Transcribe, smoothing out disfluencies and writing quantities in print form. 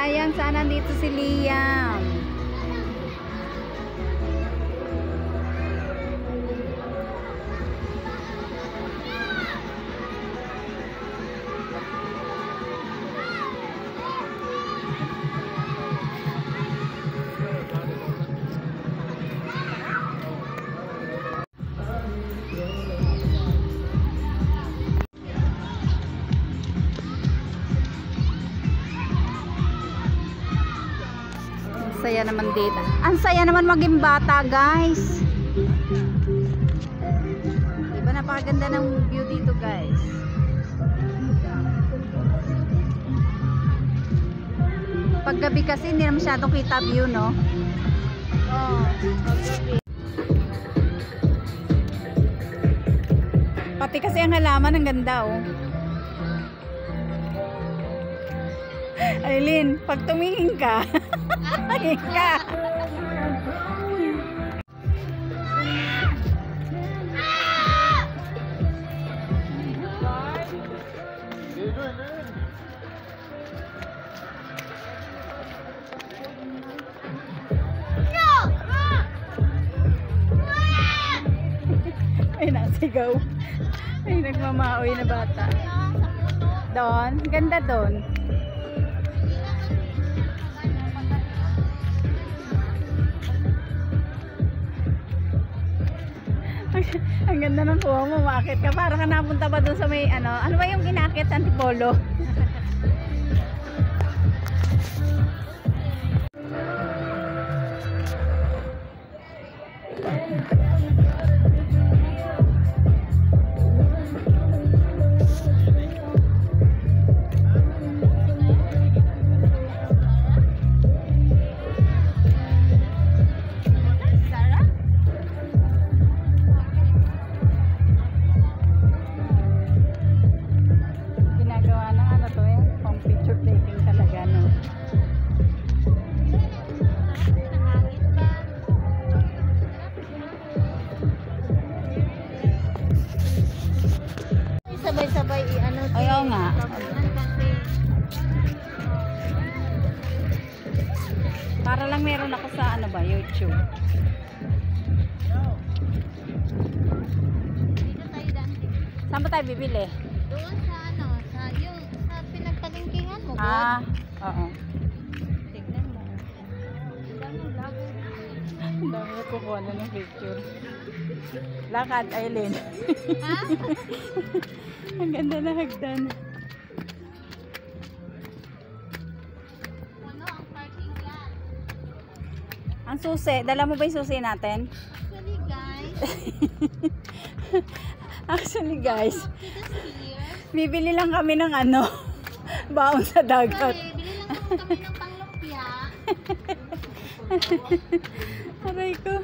Sayang, sana dito si Liam. Saya naman dito. Ang saya naman maging bata, guys. Diba, napakaganda ng view dito, guys. Paggabi kasi hindi na masyadong kita view, no? Oh, paggabi. Pati kasi ang halaman, ang ganda, oh. Aileen, pag tumingin ka, tumingin ka. Ay, nasigaw. Ay, nagmamaoy na bata. Doon, ganda doon. Ang ganda ng kuha mo, umakit ka. Parang ka napunta pa doon sa may ano ba yung inakit, Antipolo? Sabay-sabay i-ano. Ayaw nga. Para lang meron ako sa ano ba, YouTube. Dito tayo dante. Saan ba tayo bibili? Doon sa ano, sa yung sa pinagtalingkingan mo. Ah, oo. Tignan mo. Ang dami vlogger. Ang dami na kukuha na ng picture. Lakad, Aileen. Ha? Ang ganda na hagdan. Ano ang parking yan? Ang susi, dala mo ba yung susi natin? Actually guys, Actually guys, this here. bibili lang kami ng ano, baon sa dagat. Bili lang naman kami ng panglumpia. Aray ko.